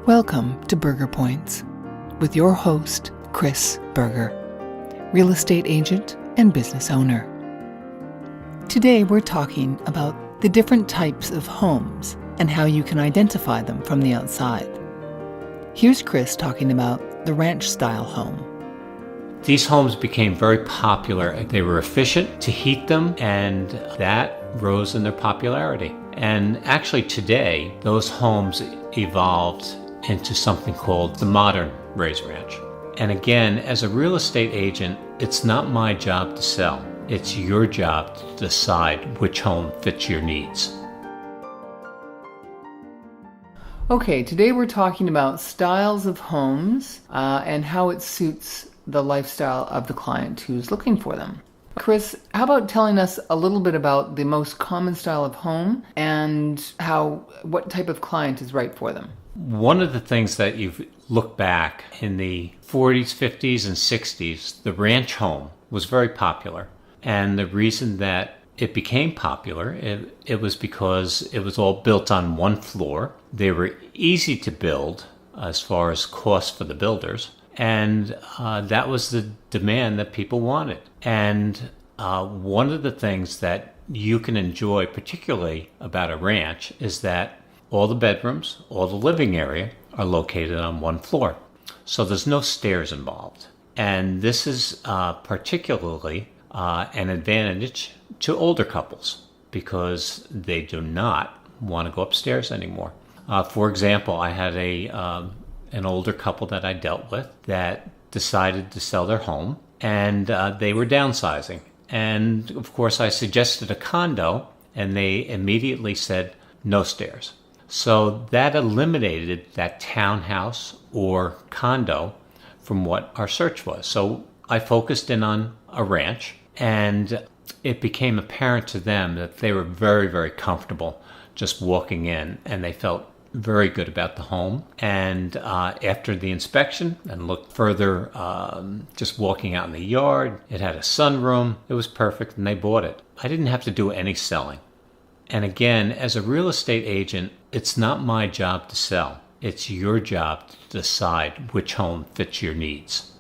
Welcome to Berger Points with your host, Chris Berger, real estate agent and business owner. Today we're talking about the different types of homes and how you can identify them from the outside. Here's Chris talking about the ranch-style home. These homes became very popular. They were efficient to heat them, and that rose in their popularity. And actually today, those homes evolved into something called the modern raised ranch. And again, as a real estate agent, it's not my job to sell. It's your job to decide which home fits your needs. Okay, today we're talking about styles of homes and how it suits the lifestyle of the client who's looking for them. Chris, how about telling us a little bit about the most common style of home and what type of client is right for them? One of the things that you've looked back in the 40s, 50s, and 60s, the ranch home was very popular. And the reason that it became popular, it was because it was all built on one floor. They were easy to build as far as cost for the builders. And that was the demand that people wanted. And one of the things that you can enjoy particularly about a ranch is that all the bedrooms, all the living area are located on one floor. So there's no stairs involved. And this is particularly an advantage to older couples because they do not want to go upstairs anymore. For example, I had an older couple that I dealt with that decided to sell their home, and they were downsizing. And of course, I suggested a condo, and they immediately said no stairs. So that eliminated that townhouse or condo from what our search was. So I focused in on a ranch, and it became apparent to them that they were very, very comfortable just walking in, and they felt very good about the home. And after the inspection and looked further, just walking out in the yard, it had a sunroom. It was perfect, and they bought it. I didn't have to do any selling. And again, as a real estate agent, it's not my job to sell. It's your job to decide which home fits your needs.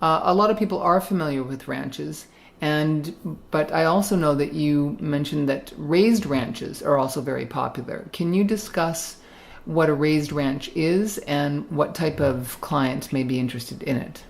A lot of people are familiar with ranches, but I also know that you mentioned that raised ranches are also very popular. Can you discuss what a raised ranch is and what type of client may be interested in it?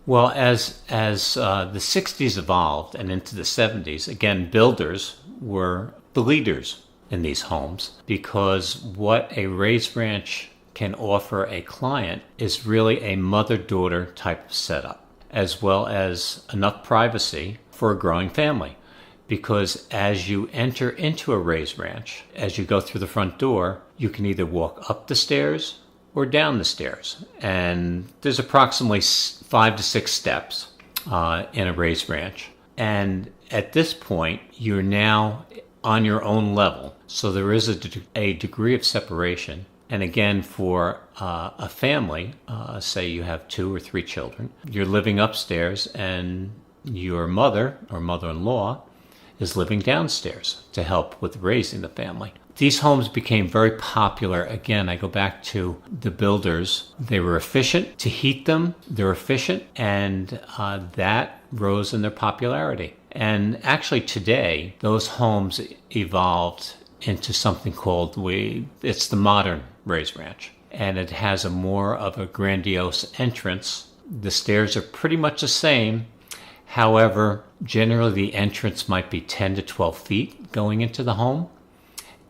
Well, as the 60s evolved and into the 70s, again, builders were the leaders in these homes because what a raised ranch can offer a client is really a mother-daughter type of setup, as well as enough privacy for a growing family. Because as you enter into a raised ranch, as you go through the front door, you can either walk up the stairs or down the stairs. And there's approximately 5 to 6 steps in a raised ranch. And at this point, you're now on your own level. So there is a degree of separation. And again, for a family, say you have 2 or 3 children, you're living upstairs and your mother or mother-in-law is living downstairs to help with raising the family. These homes became very popular. Again, I go back to the builders. They were efficient to heat them. They're efficient, and that rose in their popularity. And actually today, those homes evolved into something called, it's the modern raised ranch. And it has more of a grandiose entrance. The stairs are pretty much the same. However, generally the entrance might be 10 to 12 feet going into the home.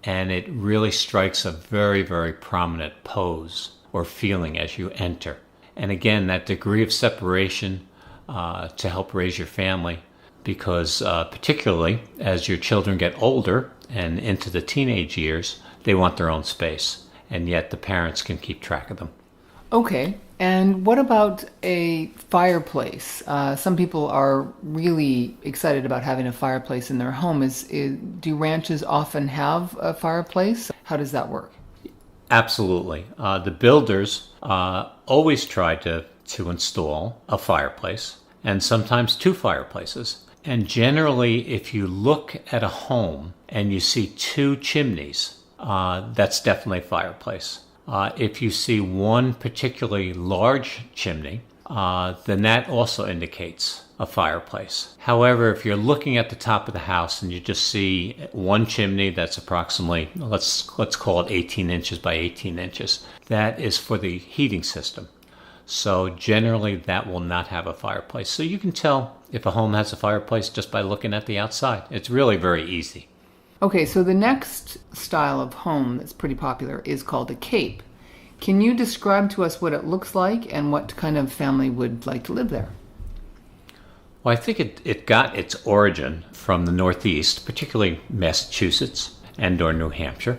And it really strikes a very, very prominent pose or feeling as you enter. And again, that degree of separation to help raise your family, because particularly as your children get older and into the teenage years, they want their own space. And yet the parents can keep track of them. Okay. And what about a fireplace? Some people are really excited about having a fireplace in their home. Do ranches often have a fireplace? How does that work? Absolutely. The builders always try to install a fireplace, and sometimes 2 fireplaces. And generally, if you look at a home and you see 2 chimneys, that's definitely a fireplace. If you see one particularly large chimney, then that also indicates a fireplace. However, if you're looking at the top of the house and you just see one chimney that's approximately, let's call it 18 inches by 18 inches, that is for the heating system. So generally that will not have a fireplace. So you can tell if a home has a fireplace just by looking at the outside. It's really very easy. Okay, so the next style of home that's pretty popular is called a cape. Can you describe to us what it looks like and what kind of family would like to live there? Well, I think it got its origin from the Northeast, particularly Massachusetts and or New Hampshire,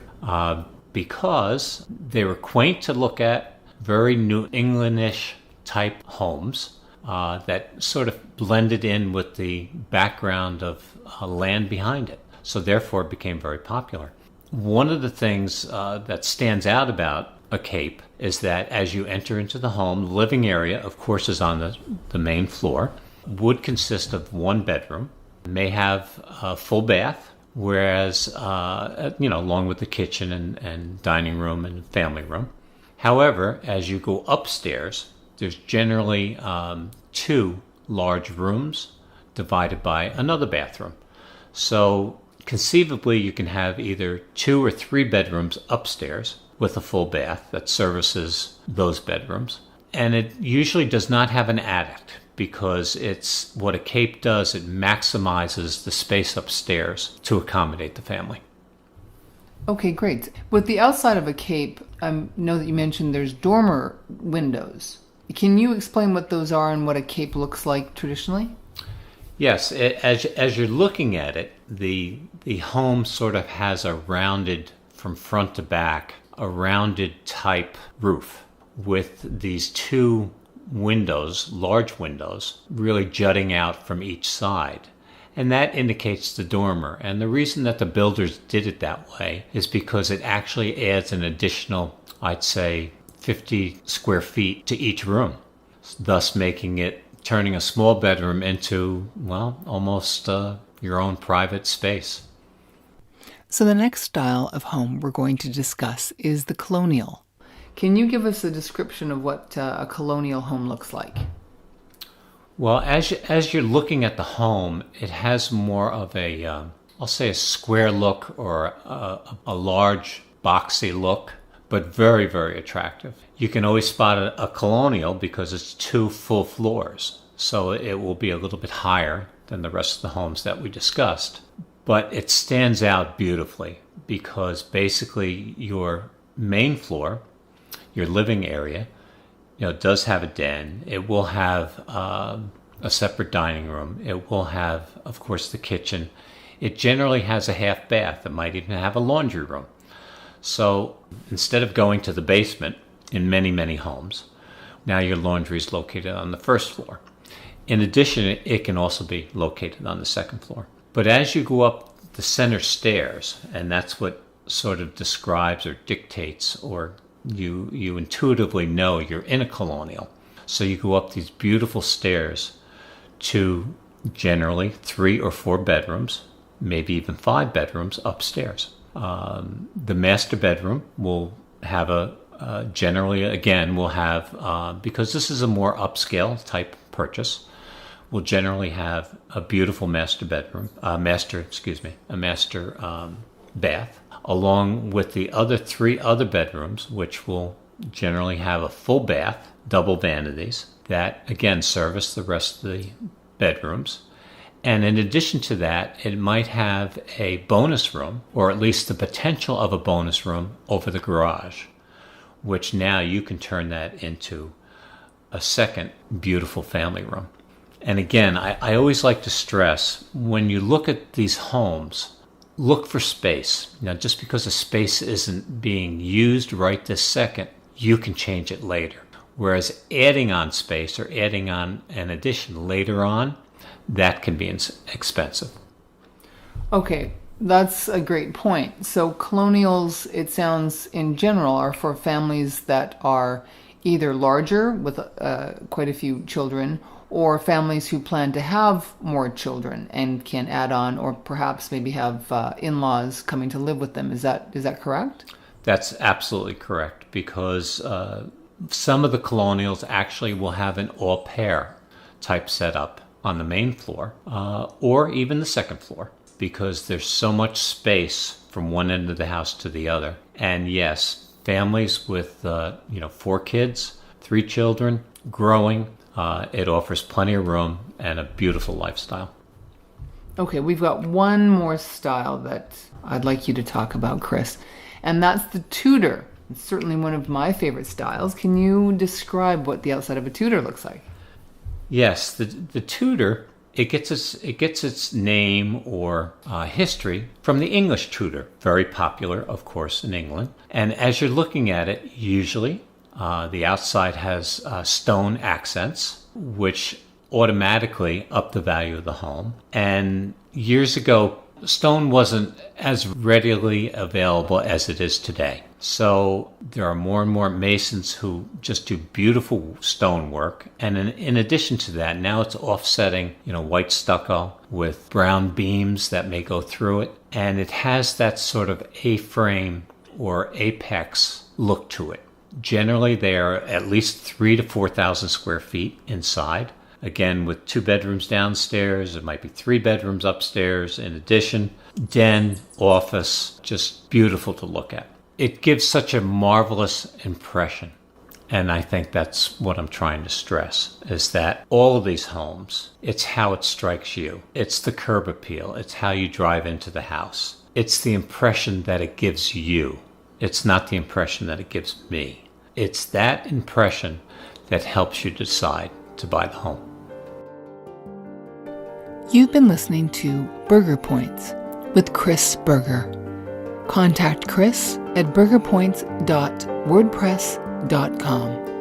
because they were quaint to look at, very New Englandish type homes that sort of blended in with the background of land behind it. So therefore it became very popular. One of the things that stands out about a cape is that as you enter into the home, the living area, of course, is on the main floor, would consist of one bedroom, may have a full bath, whereas, along with the kitchen and dining room and family room. However, as you go upstairs, there's generally two large rooms divided by another bathroom. So conceivably, you can have either 2 or 3 bedrooms upstairs with a full bath that services those bedrooms. And it usually does not have an attic because it's what a cape does. It maximizes the space upstairs to accommodate the family. Okay, great. With the outside of a cape, I know that you mentioned there's dormer windows. Can you explain what those are and what a cape looks like traditionally? Yes, as you're looking at it, the home sort of has a rounded, from front to back, a rounded type roof with these 2 windows, large windows, really jutting out from each side. And that indicates the dormer. And the reason that the builders did it that way is because it actually adds an additional, I'd say, 50 square feet to each room, thus turning a small bedroom into, well, almost your own private space. So the next style of home we're going to discuss is the colonial. Can you give us a description of what a colonial home looks like? Well, as you're looking at the home, it has more of I'll say a square look or a large boxy look, but very, very attractive. You can always spot a colonial because it's 2 full floors, so it will be a little bit higher than the rest of the homes that we discussed. But it stands out beautifully because basically your main floor, your living area, does have a den. It will have a separate dining room. It will have, of course, the kitchen. It generally has a half bath. It might even have a laundry room. So instead of going to the basement in many, many homes, now your laundry is located on the first floor. In addition, it can also be located on the second floor. But as you go up the center stairs, and that's what sort of describes or dictates, or you intuitively know you're in a colonial. So you go up these beautiful stairs to generally 3 or 4 bedrooms, maybe even 5 bedrooms upstairs. The master bedroom will have because this is a more upscale type purchase, will generally have a beautiful master bath, along with the other 3 other bedrooms, which will generally have a full bath, double vanities, that again service the rest of the bedrooms. And in addition to that, it might have a bonus room, or at least the potential of a bonus room over the garage, which now you can turn that into a second beautiful family room. And again, I always like to stress, when you look at these homes, look for space. Now, just because a space isn't being used right this second, you can change it later. Whereas adding on space or adding on an addition later on, that can be expensive. Okay, that's a great point. So colonials, it sounds in general, are for families that are either larger with quite a few children, or families who plan to have more children and can add on, or perhaps maybe have in-laws coming to live with them. Is that correct? That's absolutely correct, because some of the colonials actually will have an au pair type setup on the main floor, or even the second floor, because there's so much space from one end of the house to the other. And yes, families with 4 kids, 3 children, growing, it offers plenty of room and a beautiful lifestyle. Okay, we've got one more style that I'd like you to talk about, Chris, and that's the Tudor. It's certainly one of my favorite styles. Can you describe what the outside of a Tudor looks like? Yes, the Tudor, it gets its name or history from the English Tudor, very popular, of course, in England. And as you're looking at it, usually the outside has stone accents, which automatically up the value of the home. And years ago, stone wasn't as readily available as it is today. So there are more and more masons who just do beautiful stonework. And in addition to that, now it's offsetting, white stucco with brown beams that may go through it. And it has that sort of A-frame or apex look to it. Generally, they are at least 3,000 to 4,000 square feet inside. Again, with 2 bedrooms downstairs, it might be 3 bedrooms upstairs. In addition, den, office, just beautiful to look at. It gives such a marvelous impression. And I think that's what I'm trying to stress, is that all of these homes, it's how it strikes you. It's the curb appeal. It's how you drive into the house. It's the impression that it gives you. It's not the impression that it gives me. It's that impression that helps you decide to buy the home. You've been listening to Berger Points with Chris Berger. Contact Chris at bergerpoints.wordpress.com.